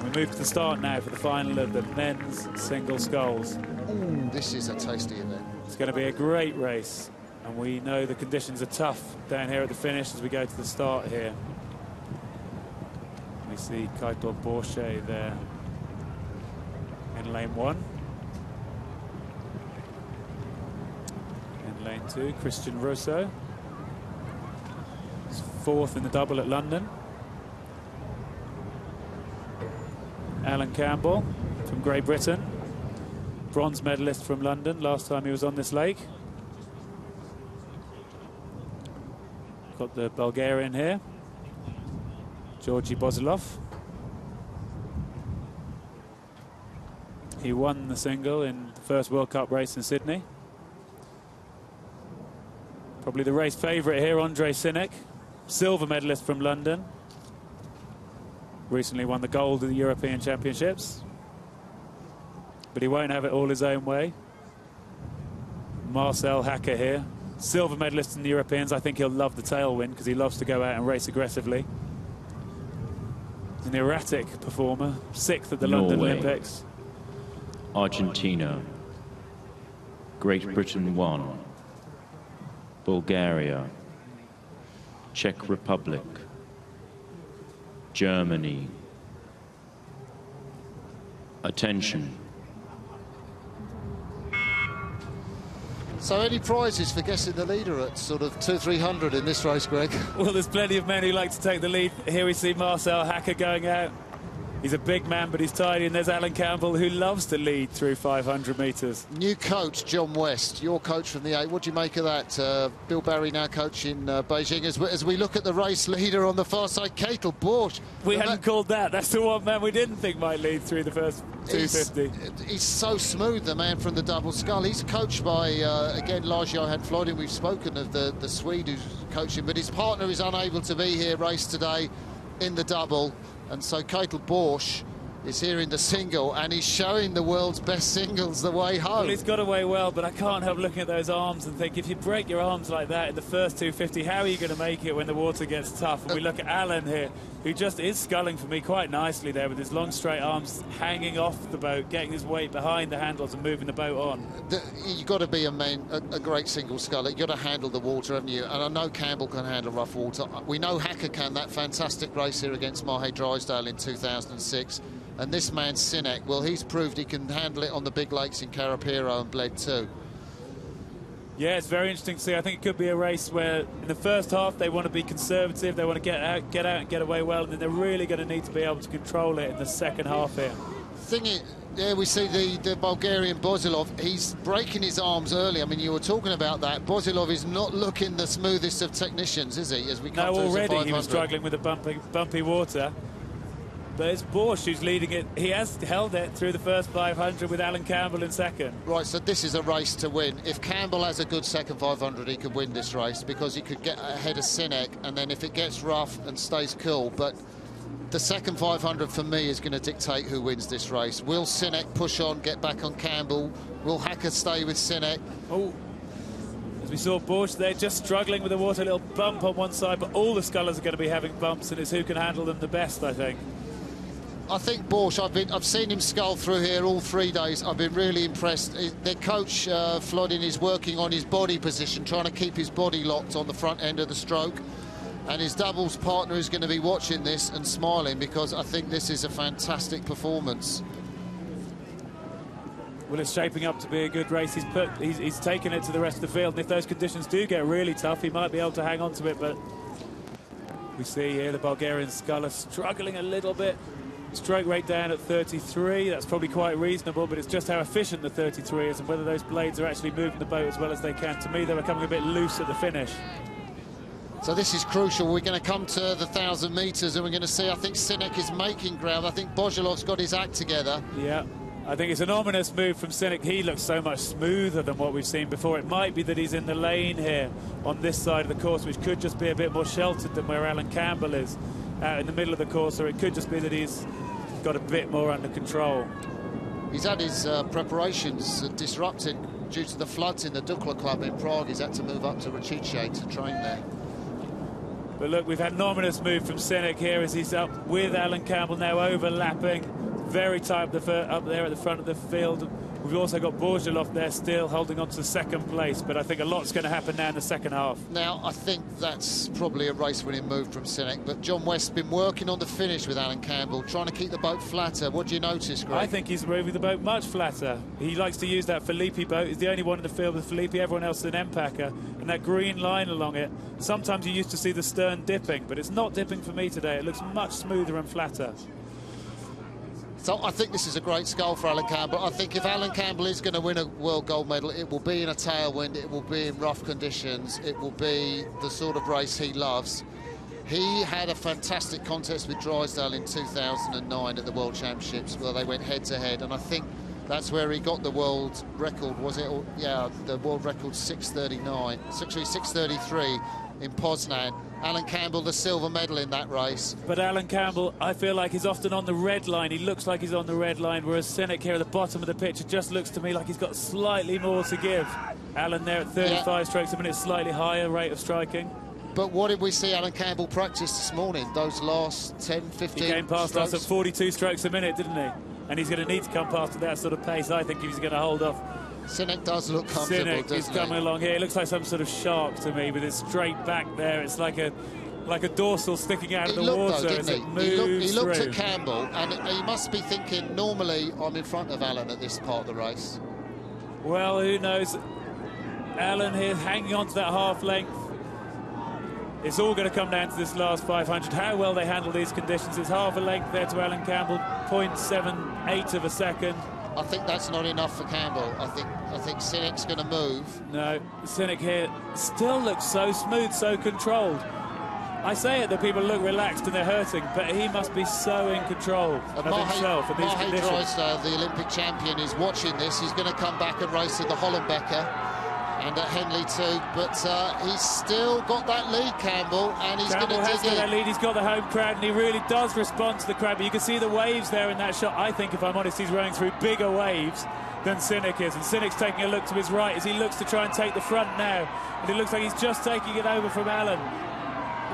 We move to the start now for the final of the men's single sculls. This is a tasty event. It's going to be a great race, and we know the conditions are tough down here at the finish as we go to the start here. We see Keitel Borche there in lane 1. In lane 2, Cristian Rosso. He's 4th in the double at London. Alan Campbell from Great Britain, bronze medalist from London last time he was on this lake. Got the Bulgarian here, Georgi Bozilov. He won the single in the first World Cup race in Sydney. Probably the race favourite here, Andrei Sinek, silver medalist from London. Recently won the gold of the European Championships. But he won't have it all his own way. Marcel Hacker here, silver medalist in the Europeans. I think he'll love the tailwind because he loves to go out and race aggressively. He's an erratic performer, 6th at the London Olympics. Argentina, Great Britain 1, Bulgaria, Czech Republic, Germany. Attention. So any prizes for guessing the leader at sort of 200-300 in this race, Greg? Well, there's plenty of men who like to take the lead. Here we see Marcel Hacker going out. He's a big man, but he's tidy. And there's Alan Campbell, who loves to lead through 500 metres. New coach, John West, your coach from the 8. What do you make of that? Bill Barry now coaching Beijing. As we look at the race leader on the far side, Keitel Borche. We hadn't called that. That's the one man we didn't think might lead through the first 250. He's so smooth, the man from the double scull. He's coached by, again, Lars-Johan Flodin. We've spoken of the Swede who's coaching, but his partner is unable to be here race today in the double. And so Keitel Borche is here in the single, and he's showing the world's best singles the way home. Well, he's got away well, but I can't help looking at those arms and think, if you break your arms like that in the first 250, how are you going to make it when the water gets tough? And we look at Alan here, who just is sculling for me quite nicely there with his long straight arms hanging off the boat, getting his weight behind the handles and moving the boat on. You've got to be a great single sculler. You've got to handle the water, haven't you? And I know Campbell can handle rough water. We know Hacker can. That fantastic race here against Mahe Drysdale in 2006. And this man, Sinek, well, he's proved he can handle it on the big lakes in Carapiro and Bled too. Yeah, it's very interesting to see. I think it could be a race where in the first half they want to be conservative, they want to get out and get away well, and then they're really going to need to be able to control it in the second half here. Thing is, yeah, we see the Bulgarian Bozilov. He's breaking his arms early. I mean, you were talking about that. Bozilov is not looking the smoothest of technicians, is he? As we come already he was struggling with the bumpy water. But it's Borche who's leading it. He has held it through the first 500 with Alan Campbell in second. Right, so this is a race to win. If Campbell has a good second 500, he could win this race because he could get ahead of Sinek, and then if it gets rough and stays cool. But the second 500 for me is going to dictate who wins this race. Will Sinek push on, get back on Campbell? Will Hacker stay with Sinek? Oh, as we saw Borche there just struggling with the water, a little bump on one side, but all the scullers are going to be having bumps, and it's who can handle them the best, I think. I think Borche, I've seen him scull through here all 3 days. I've been really impressed. Their coach, Flodin, is working on his body position, trying to keep his body locked on the front end of the stroke. And his doubles partner is going to be watching this and smiling, because I think this is a fantastic performance. Well, it's shaping up to be a good race. He's taken it to the rest of the field, and if those conditions do get really tough, he might be able to hang on to it. But we see here the Bulgarian sculler struggling a little bit. Stroke rate down at 33. That's probably quite reasonable, but it's just how efficient the 33 is and whether those blades are actually moving the boat as well as they can. To me, they were coming a bit loose at the finish. So this is crucial. We're going to come to the 1,000 metres and we're going to see, I think Sinek is making ground. I think Bozilov's got his act together. Yeah, I think it's an ominous move from Sinek. He looks so much smoother than what we've seen before. It might be that he's in the lane here on this side of the course, which could just be a bit more sheltered than where Alan Campbell is out in the middle of the course, or it could just be that he's got a bit more under control. He's had his preparations disrupted due to the floods in the Dukla Club in Prague. He's had to move up to Račice to train there. But look, we've had an ominous move from Sinek here as he's up with Alan Campbell now overlapping. Very tight up there at the front of the field. We've also got Borgelov there still holding on to second place, but I think a lot's going to happen now in the second half. Now, I think that's probably a race-winning move from Sinek, but John West's been working on the finish with Alan Campbell, trying to keep the boat flatter. What do you notice, Greg? I think he's moving the boat much flatter. He likes to use that Filippi boat. He's the only one in the field with Filippi. Everyone else is an M-packer. And that green line along it, sometimes you used to see the stern dipping, but it's not dipping for me today. It looks much smoother and flatter. So I think this is a great scull for Alan Campbell. I think if Alan Campbell is going to win a world gold medal, it will be in a tailwind, it will be in rough conditions, it will be the sort of race he loves. He had a fantastic contest with Drysdale in 2009 at the World Championships where they went head-to-head, and I think that's where he got the world record, was it? Yeah, the world record 6:33 in Poznan. Alan Campbell, the silver medal in that race. But Alan Campbell, I feel like he's often on the red line. He looks like he's on the red line, whereas Sinek here at the bottom of the picture just looks to me like he's got slightly more to give. Alan there at 35 strokes a minute, slightly higher rate of striking. But what did we see Alan Campbell practice this morning? Those last 10, 15 He came past strokes? us at 42 strokes a minute, didn't he? And he's going to need to come past at that sort of pace, I think, if he's going to hold off. Sinek does look comfortable, Sinek is coming along here. It looks like some sort of shark to me with his straight back there. It's like a dorsal sticking out of the water as it moves He looked through. at Campbell, and he must be thinking, normally I'm in front of Alan at this part of the race. Well, who knows? Alan here hanging on to that half length. It's all going to come down to this last 500. How well they handle these conditions. It's half a length there to Alan Campbell, 0.78 of a second. I think that's not enough for Campbell. I think Sinek's going to move. No, Sinek here still looks so smooth, so controlled. I say it that people look relaxed and they're hurting, but he must be so in control of himself in these conditions. Drysdale, the Olympic champion, is watching this. He's going to come back and race at the Hollenbecker and at Henley too, but he's still got that lead, Campbell, and he's going to dig in. That lead. He's got the home crowd, and he really does respond to the crowd. But you can see the waves there in that shot. I think, if I'm honest, he's rowing through bigger waves than Sinek is, and Sinek's taking a look to his right as he looks to try and take the front now, and it looks like he's just taking it over from Alan.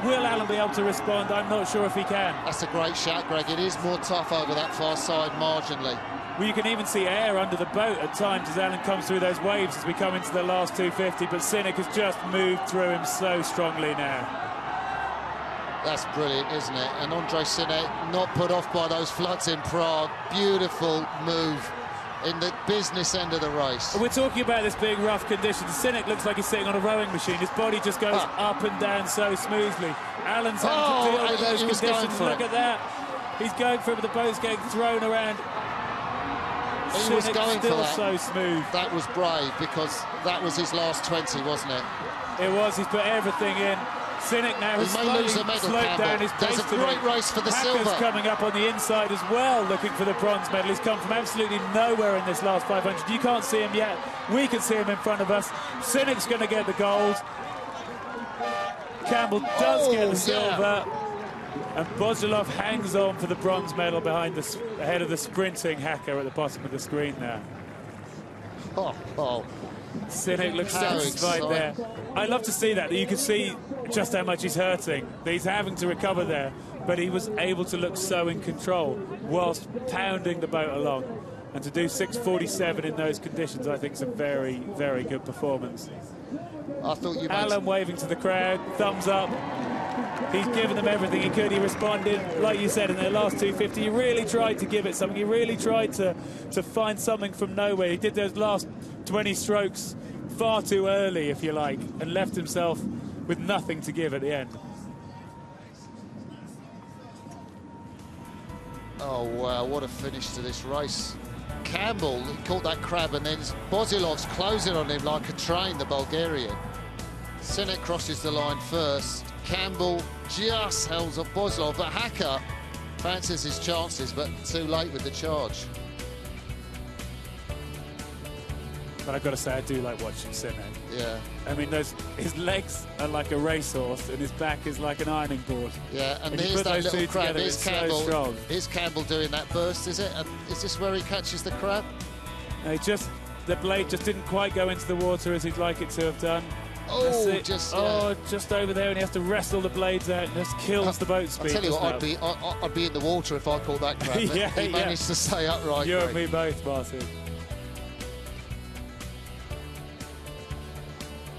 Will Alan be able to respond? I'm not sure if he can. That's a great shot, Greg. It is more tough over that far side marginally. Well, you can even see air under the boat at times as Alan comes through those waves as we come into the last 250, but Sinek has just moved through him so strongly now. That's brilliant, isn't it? And Andrei Sinek not put off by those floods in Prague. Beautiful move in the business end of the race. We're talking about this being rough conditions. Sinek looks like he's sitting on a rowing machine. His body just goes up and down so smoothly. Alan's having to deal with those conditions. Look at that. He's going for it, but the boat's getting thrown around. He was going still for that. So smooth. That was brave, because that was his last 20, wasn't it? It was. He's put everything in. Sinek now has slowly slowed down his pace. There's a great race for the silver. Coming up on the inside as well, looking for the bronze medal. He's come from absolutely nowhere in this last 500. You can't see him yet. We can see him in front of us. Sinek's going to get the gold. Campbell does get the silver. And Borgelov hangs on for the bronze medal behind ahead of the sprinting hacker at the bottom of the screen there. Sinek looks satisfied there. I love to see that you can see just how much he's hurting, that he's having to recover there, but he was able to look so in control whilst pounding the boat along. And to do 6:47 in those conditions, I think is a very, very good performance. I thought you Alan waving to the crowd, thumbs up. He's given them everything he could. He responded, like you said, in the last 250. He really tried to give it something. He really tried to find something from nowhere. He did those last 20 strokes far too early, if you like, and left himself with nothing to give at the end. Oh, wow, what a finish to this race. Campbell caught that crab, and then Borgelov's closing on him like a train, the Bulgarian. Sinek crosses the line first. Campbell just holds up Borgelov, but Hacker fancies his chances, but too late with the charge. But I've got to say, I do like watching Sinek. Yeah. I mean, his legs are like a racehorse, and his back is like an ironing board. Yeah, and you here's put that those little two crab. together, it's so strong. Here's Campbell doing that burst, is it? And is this where he catches the crab? The blade just didn't quite go into the water as he'd like it to have done. Oh, just over there, and he has to wrestle the blades out and just kills the boat speed. I'll tell you what, I'd be in the water if I caught that crab. He managed to stay upright. You and me both, Martin.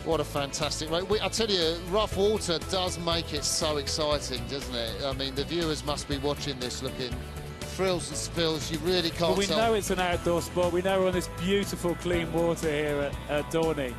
What a fantastic race. I tell you, rough water does make it so exciting, doesn't it? I mean, the viewers must be watching this looking frills and spills. You really can't Well, we know it's an outdoor sport. We know we're on this beautiful, clean water here at Dorney.